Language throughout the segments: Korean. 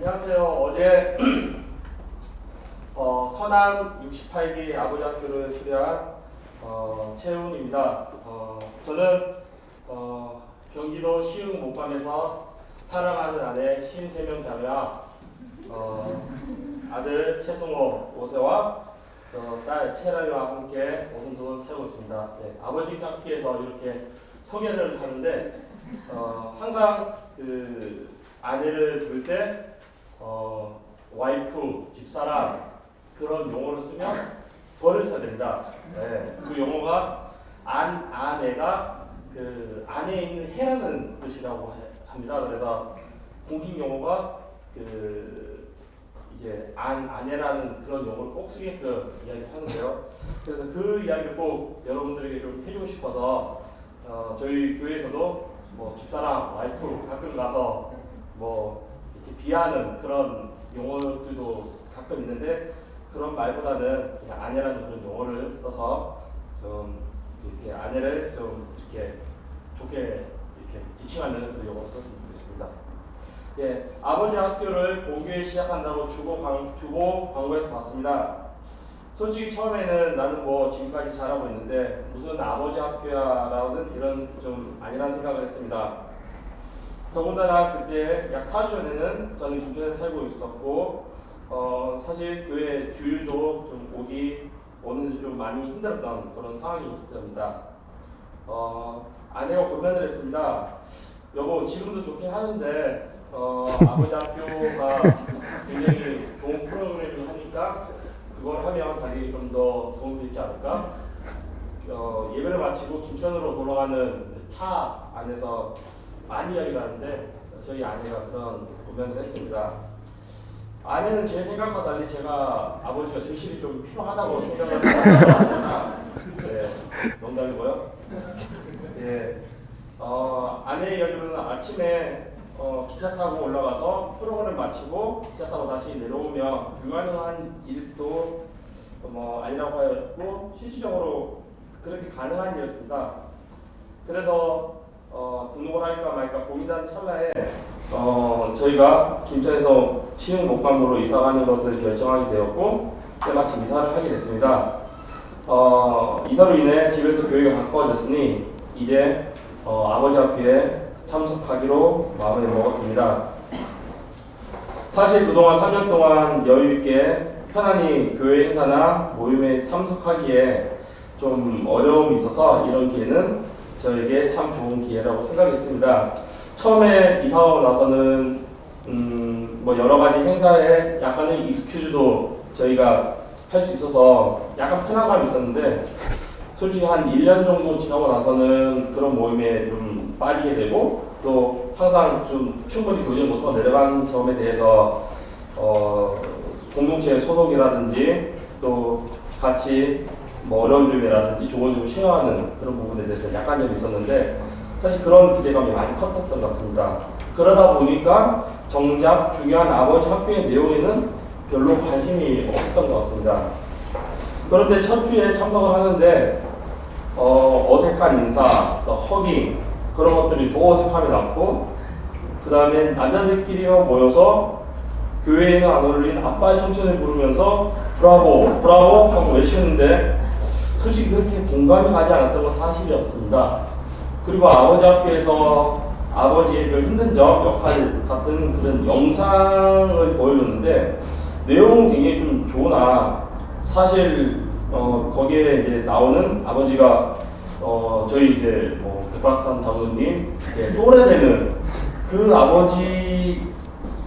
안녕하세요. 어제 서남 68기 아버지 학교를 초대한 최훈입니다. 저는 경기도 시흥 목감에서 사랑하는 아내 53명 자매와 아들 최승호 5세와 딸 채라이와 함께 오순도순 살고 있습니다. 네, 아버지 학교에서 이렇게 소개를 하는데 항상 그 아내를 부를 때 와이프, 집사람 그런 용어를 쓰면 벌을 써야 된다. 네, 그 용어가 아내가 그 안에 있는 해라는 뜻이라고 합니다. 그래서 공식 용어가 그 이제 아내라는 그런 용어를 꼭 쓰게끔 이야기를 하는데요. 그래서 그 이야기를 꼭 여러분들에게 좀 해주고 싶어서 저희 교회에서도 뭐 집사람, 와이프 가끔 가서 뭐 이렇게 비하는 그런 용어들도 가끔 있는데 그런 말보다는 그냥 아내라는 그런 용어를 써서 좀 이렇게 아내를 좀 이렇게 좋게 이렇게 지칭하는 그런 용어를 썼으면 좋겠습니다. 예, 아버지 학교를 본교에 시작한다고 주보 광고에서 봤습니다. 솔직히 처음에는 나는 뭐 지금까지 잘하고 있는데 무슨 아버지 학교야라는 이런 좀 아니라는 생각을 했습니다. 더군다나 그때 약 4주 전에는 저는 김천에 살고 있었고 사실 교회 주일도 좀 오는데 좀 많이 힘들었던 그런 상황이 있습니다. 아내가 고민을 했습니다. 여보 지금도 좋긴 하는데 아버지 학교가 굉장히 좋은 프로그램을 하니까 그걸 하면 자기에게 좀 더 도움이 되지 않을까? 예배를 마치고 김천으로 돌아가는 차 안에서 많이 이야기를 하는데 저희 아내가 그런 고민을 했습니다. 아내는 제 생각과 달리 제가 아버지가 절실히 좀 필요하다고 생각을 합니다. 네, 농담이고요. 네, 아내의 이야기로는 아침에 기차 타고 올라가서 프로그램 마치고 기차 타고 다시 내려오면 불가능한 일도 뭐 아니라고 하였고 실질적으로 그렇게 가능한 일이었습니다. 그래서 등록을 할까 말까 고민하는 찰나에 저희가 김천에서 시흥 목감으로 이사 가는 것을 결정하게 되었고 때마침 이사를 하게 됐습니다. 이사로 인해 집에서 교회가 가까워졌으니 이제 아버지 학교에 참석하기로 마음을 먹었습니다. 사실 그동안 3년 동안 여유있게 편안히 교회 행사나 모임에 참석하기에 좀 어려움이 있어서 이런 기회는 저에게 참 좋은 기회라고 생각했습니다. 처음에 이사하고 나서는 뭐 여러 가지 행사에 약간의 익스큐즈도 저희가 할 수 있어서 약간 편안감이 있었는데 솔직히 한 1년 정도 지나고 나서는 그런 모임에 좀 빠지게 되고 또 항상 좀 충분히 교정 못하고 내려간 점에 대해서 공동체 소속이라든지 또 같이 뭐 어려운 점이라든지 좋은 점을 쉐어하는 그런 부분에 대해서 약간 좀 있었는데 사실 그런 기대감이 많이 컸었던 것 같습니다. 그러다 보니까 정작 중요한 아버지 학교의 내용에는 별로 관심이 없었던 것 같습니다. 그런데 첫 주에 참석을 하는데 어색한 인사, 또 허깅 그런 것들이 더 어색함이 남고 그 다음에 남자들끼리 모여서 교회에는 안 어울린 아빠의 청춘을 부르면서 브라보 브라보 하고 외치는데 솔직히 그렇게 공감이 가지 않았던 건 사실이었습니다. 그리고 아버지 학교에서 아버지의 그 힘든 점, 역할 같은 그런 영상을 보여줬는데 내용은 굉장히 좀 좋으나 사실 거기에 이제 나오는 아버지가 저희 이제 뭐 백박산 장로님 또래 되는 그 아버지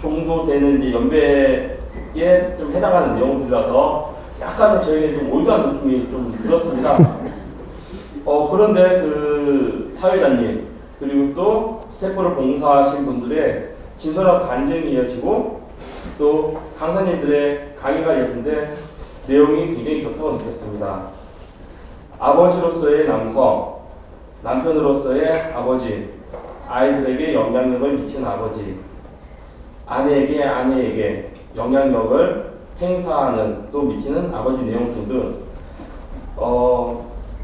정도 되는 이제 연배에 좀 해당하는 내용들이라서 약간 저에게 좀 올드한 느낌이 좀 들었습니다. 그런데 그 사회자님 그리고 또 스태프를 봉사하신 분들의 진솔한 간증이 이어지고 또 강사님들의 강의가 이어지는데 내용이 굉장히 좋다고 느꼈습니다. 아버지로서의 남성, 남편으로서의 아버지, 아이들에게 영향력을 미치는 아버지, 아내에게 영향력을 행사하는 또 미치는 아버지 내용 등등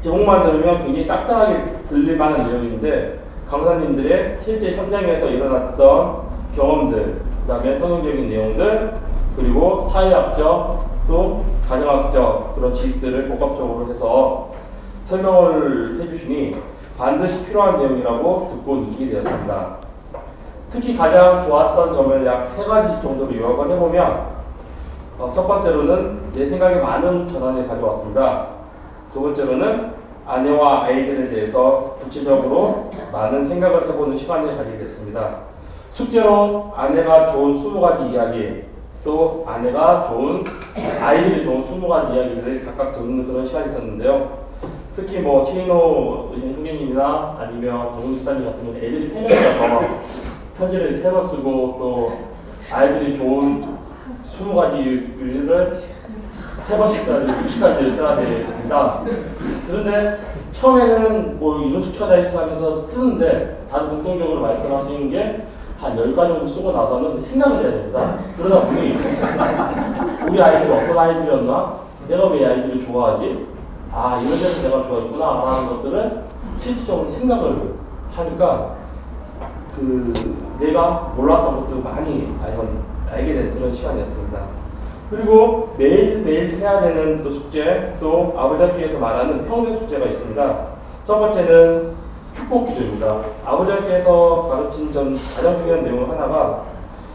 제목만 들으면 굉장히 딱딱하게 들릴 만한 내용인데 강사님들의 실제 현장에서 일어났던 경험들 그다음에 성경적인 내용들, 그리고 사회학적 또 가정학적 그런 지식들을 복합적으로 해서 설명을 해주시니 반드시 필요한 내용이라고 듣고 느끼게 되었습니다. 특히 가장 좋았던 점을 약 3가지 정도로 요약을 해보면 첫 번째로는 내 생각에 많은 전환을 가져왔습니다. 두 번째로는 아내와 아이들에 대해서 구체적으로 많은 생각을 해보는 시간을 가지게 됐습니다. 숙제로 아내가 좋은 20가지 이야기, 또 아내가 좋은, 아이들이 좋은 20가지 이야기들을 각각 듣는 그런 시간이 있었는데요. 특히 뭐 최인호 형님이나 아니면 정훈 집사님 같은 경우는 애들이 3명이라서 편지를 3번 쓰고, 또 아이들이 좋은 20가지를 3번씩 써야 되고 60가지를 써야 됩니다. 그런데 처음에는 뭐 이런 숙제가 다 있어 하면서 쓰는데 다들 공통적으로 말씀하시는 게 한 10가지 정도 쓰고 나서는 생각을 해야 됩니다. 그러다 보니 우리 아이들이 어떤 아이들이었나? 내가 왜 아이들을 좋아하지? 아, 이런 데서 내가 좋아했구나 라는 것들은 실질적으로 생각을 하니까 내가 몰랐던 것도 많이 알게 된 그런 시간이었습니다. 그리고 매일매일 해야 되는 또 숙제, 또 아버지 학교에서 말하는 평생 숙제가 있습니다. 첫 번째는 축복 기도입니다. 아버지 학교에서 가르친 가장 중요한 내용 하나가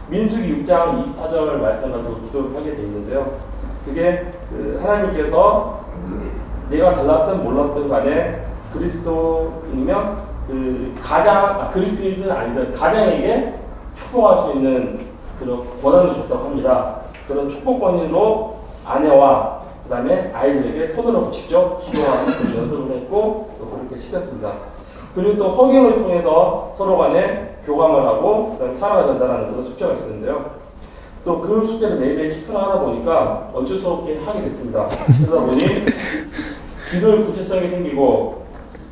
민수기 6장 24절 말씀 가지고 기도를 하게 되어 있는데요. 그게 하나님께서 내가 잘났든 몰랐든 간에 그리스도인이면 그리스도인은 아니든 가장에게 축복할 수 있는 그런 권한을 줬다고 합니다. 그런 축복권으로 아내와 그 다음에 아이들에게 손으로 직접 기도하는 그런 연습을 했고 또 그렇게 시켰습니다. 그리고 또 허경을 통해서 서로 간에 교감을 하고 그다음에 살아가야 된다는 그런 숙제가 있었는데요. 또 그 숙제를 매일매일 시켜나 하다 보니까 어쩔 수 없게 하게 됐습니다. 그러다 보니 기도의 구체성이 생기고,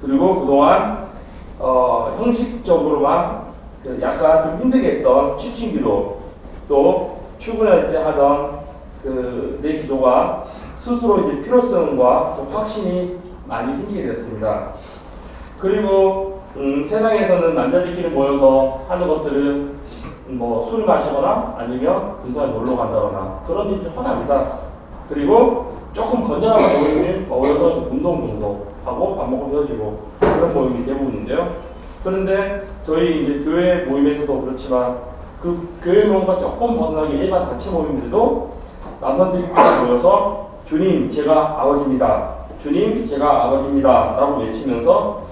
그리고 그동안 형식적으로만 약간 좀 힘들게 했던 취침 기도, 또 출근할 때 하던 내 기도가 스스로 이제 필요성과 좀 확신이 많이 생기게 되었습니다. 그리고 세상에서는 남자들끼리 모여서 하는 것들은 뭐 술을 마시거나 아니면 등산에 놀러 간다거나 그런 일이 흔합니다. 그리고 조금 건전한 모임을 모여서 운동 정도 하고 밥 먹고 헤어지고 그런 모임이 대부분인데요. 그런데 저희 이제 교회 모임에서도 그렇지만 그 교회 모임과 조금 벗어나게 일반 단체 모임인데도 남성들끼리 모여서 주님 제가 아버지입니다. 주님 제가 아버지입니다. 라고 외치면서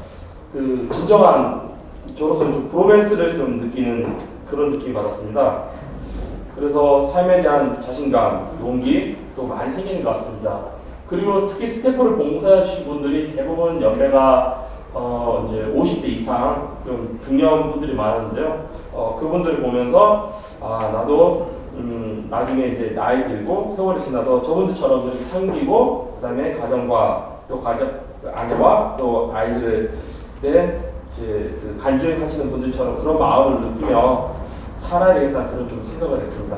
진정한 저로서는 좀 브로맨스를 좀 느끼는 그런 느낌이 받았습니다. 그래서 삶에 대한 자신감, 용기 또 많이 생기는 것 같습니다. 그리고 특히 스태프를 봉사하신 분들이 대부분 연배가 이제 50대 이상 좀 중년 분들이 많은데요. 그분들을 보면서 나도 나중에 이제 나이 들고 세월이 지나서 저분들처럼 이렇게 섬기고 그다음에 가정과 또 아내와 또 아이들을 이제 간증하시는 분들처럼 그런 마음을 느끼며 살아야 되겠다는 그런 좀 생각을 했습니다.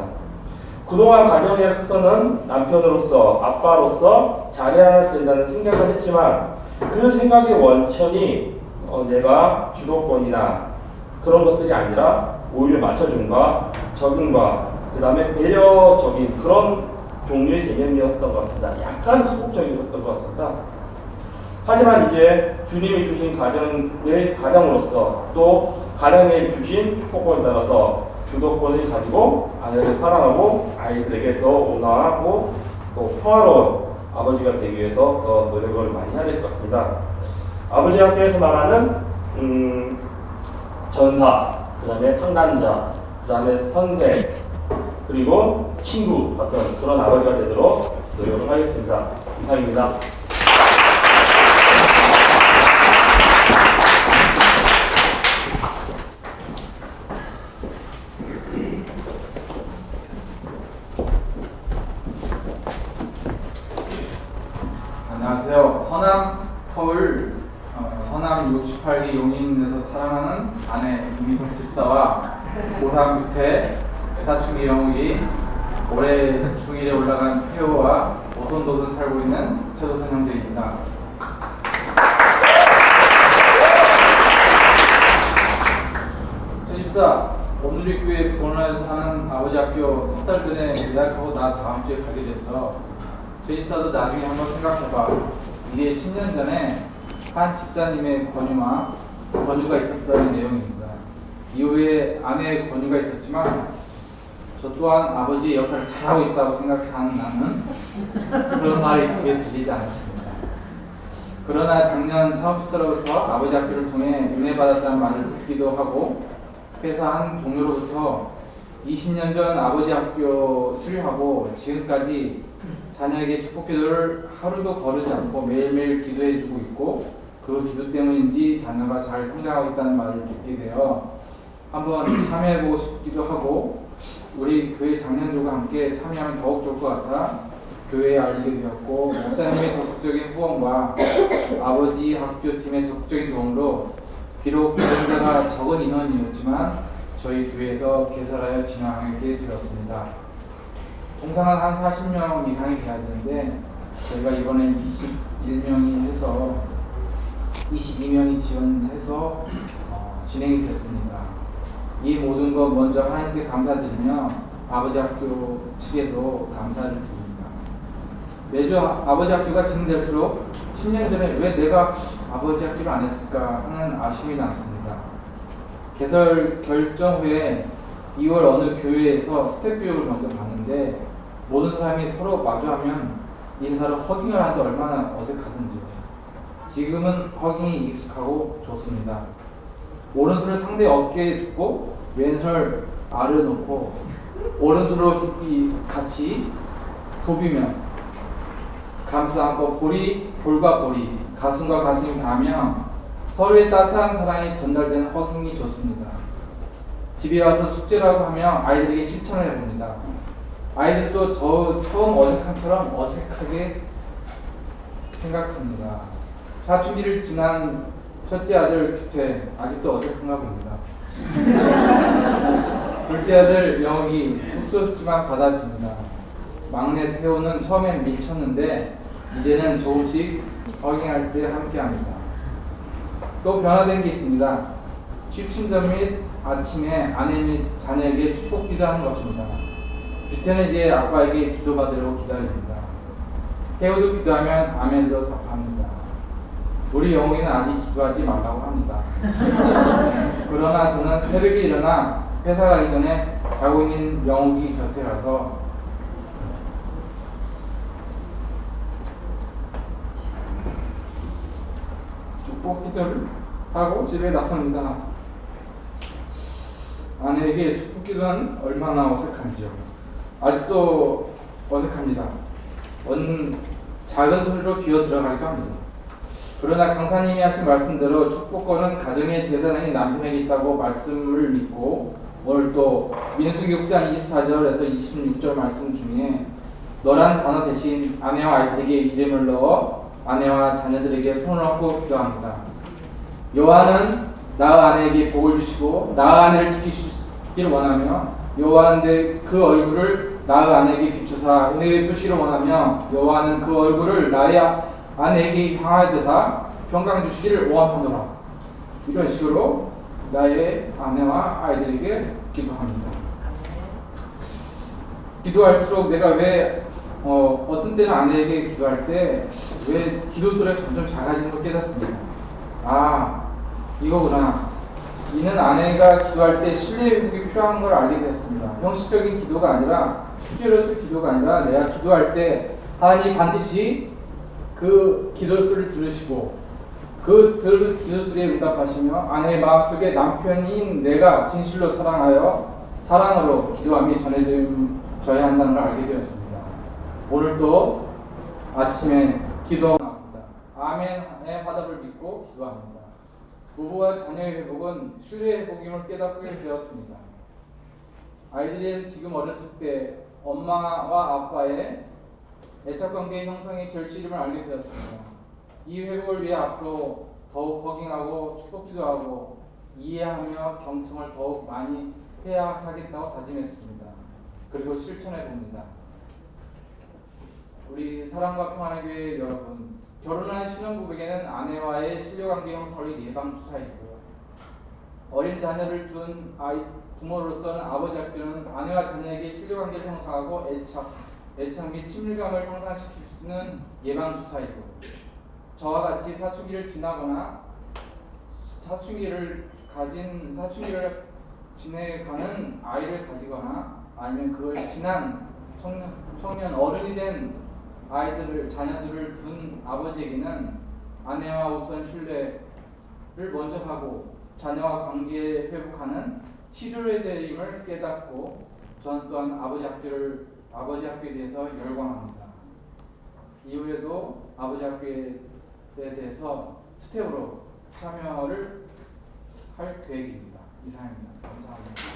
그동안 가정에서는 남편으로서 아빠로서 잘해야 된다는 생각을 했지만 그 생각의 원천이 내가 주도권이나 그런 것들이 아니라 오히려 맞춰줌과 적응과 그 다음에 배려적인 그런 종류의 개념이었던 것 같습니다. 약간 소극적이었던 것 같습니다. 하지만 이제 주님이 주신 가정으로서 또 가정에 주신 축복권에 따라서 주도권을 가지고 아내를 사랑하고 아이들에게 더 온화하고 또 평화로운 아버지가 되기 위해서 더 노력을 많이 해야 될 것 같습니다. 아버지 학교에서 말하는 전사, 그 다음에 상담자, 그 다음에 선생, 그리고 친구 같은 그런 아버지가 되도록 노력을 하겠습니다. 이상입니다. 안녕하세요. 서울 서남 68기 용인에서 사랑하는 아내 이미성 집사와 고3 유태 사춘기 영욱이 올해 중1에 올라간 태우와 오손도손 살고 있는 최도선 형제입니다. 최 집사, 오늘리 교회 본원에서 사는 대학교 3달 전에 예약하고 나 다음 주에 가게 됐어. 최집사도 나중에 한번 생각해봐. 이게 10년 전에 한 집사님의 권유가 있었다는 내용입니다. 이후에 아내의 권유가 있었지만 저 또한 아버지의 역할을 잘하고 있다고 생각하는 나는 그런 말이 크게 들리지 않았습니다. 그러나 작년 사업집사로부터 아버지 학교를 통해 은혜 받았다는 말을 듣기도 하고 회사 한 동료로부터 20년 전 아버지 학교 수료하고 지금까지 자녀에게 축복 기도를 하루도 거르지 않고 매일매일 기도해주고 있고 그 기도 때문인지 자녀가 잘 성장하고 있다는 말을 듣게 되어 한번 참여해보고 싶기도 하고 우리 교회 장년들과 함께 참여하면 더욱 좋을 것 같아 교회에 알리게 되었고 목사님의 적극적인 후원과 아버지 학교팀의 적극적인 도움으로 비록 지원자가 적은 인원이었지만 저희 교회에서 개설하여 진행하게 되었습니다. 통상은 한 40명 이상이 돼야 되는데 저희가 이번에 21명이 해서 22명이 지원해서 진행이 됐습니다. 이 모든 것 먼저 하나님께 감사드리며 아버지 학교 측에도 감사를 드립니다. 매주 아버지 학교가 진행될수록 10년 전에 왜 내가 아버지 학교를 안 했을까 하는 아쉬움이 남습니다. 개설 결정 후에 2월 어느 교회에서 스텝 교육을 먼저 받는데 모든 사람이 서로 마주하면 인사로 허깅을 하는데 얼마나 어색하든지 지금은 허깅이 익숙하고 좋습니다. 오른손을 상대 어깨에 두고 왼손을 아래 놓고 오른손으로 같이 부비며 감싸 안고 볼과 볼이 가슴과 가슴이 닿으며 서로의 따스한 사랑이 전달되는 허깅이 좋습니다. 집에 와서 숙제라고 하며 아이들에게 실천을 해봅니다. 아이들도 저 처음 어색함처럼 어색하게 생각합니다. 사춘기를 지난 첫째 아들 규태 아직도 어색한가 봅니다. 둘째 아들 영욱이 쑥스럽지만 받아줍니다. 막내 태호는 처음엔 밀쳤는데 이제는 조금씩 허깅할 때 함께합니다. 또 변화된 게 있습니다. 취침 전 및 아침에 아내 및 자녀에게 축복 기도하는 것입니다. 규태는 이제 아빠에게 기도받으려고 기다립니다. 태호도 기도하면 아멘으로 답합니다. 우리 영웅이는 아직 기도하지 말라고 합니다. 그러나 저는 새벽에 일어나 회사 가기 전에 자고 있는 영웅이 곁에 가서 축복 기도를 하고 집에 나섭니다. 아내에게 축복 기도는 얼마나 어색한지요. 아직도 어색합니다. 작은 소리로 기어 들어갈까 합니다. 그러나 강사님이 하신 말씀대로 축복권은 가정의 재산이 남편에게 있다고 말씀을 믿고 오늘 또 민수기 6장 24절에서 26절 말씀 중에 너란 단어 대신 아내와 아이들에게 이름을 넣어 아내와 자녀들에게 손을 얹고 기도합니다. 여호와는 나의 아내에게 복을 주시고 나의 아내를 지키시기를 원하며 여호와는 그 얼굴을 나의 아내에게 비추사 은혜를 베푸시기를 원하며 여호와는 그 얼굴을 나의 아내에게 향하여 드사 평강 주시기를 원하노라. 이런 식으로 나의 아내와 아이들에게 기도합니다. 기도할수록 내가 왜 어떤 때는 아내에게 기도할 때 왜 기도 소리가 점점 작아지는 걸 깨닫습니다. 아, 이거구나. 이는 아내가 기도할 때 신뢰의 회복이 필요한 걸 알게 됐습니다. 형식적인 기도가 아니라 수주로서 기도가 아니라 내가 기도할 때 하나님 반드시 그 기도 소리를 들으시고 그 기도 소리에 응답하시며 아내의 마음속에 남편인 내가 진실로 사랑으로 기도함이 전해져야 한다는 걸 알게 되었습니다. 오늘도 아침에 기도합니다. 아멘의 화답을 믿고 기도합니다. 부부와 자녀의 회복은 신뢰의 회복임을 깨닫게 되었습니다. 아이들은 지금 어렸을 때 엄마와 아빠의 애착관계의 형성의 결실임을 알게 되었습니다. 이 회복을 위해 앞으로 더욱 허깅하고 축복 기도하고 이해하며 경청을 더욱 많이 해야 하겠다고 다짐했습니다. 그리고 실천해 봅니다. 우리 사랑과 평안의 교회 여러분, 결혼한 신혼부부에게는 아내와의 신뢰관계 형성을 위해 예방주사이고요. 어린 자녀를 둔 부모로서는 아버지 학교는 아내와 자녀에게 신뢰관계를 형성하고 애착 및 친밀감을 형성시킬 수 있는 예방주사이고, 저와 같이 사춘기를 지나거나 사춘기를 지내가는 아이를 가지거나 아니면 그걸 지난 청년 어른이 된 자녀들을 둔 아버지에게는 아내와 우선 신뢰를 먼저 하고 자녀와 관계 회복하는 치료의 제임을 깨닫고, 저는 또한 아버지 학교에 대해서 열광합니다. 이후에도 아버지 학교에 대해서 스텝으로 참여를 할 계획입니다. 이상입니다. 감사합니다.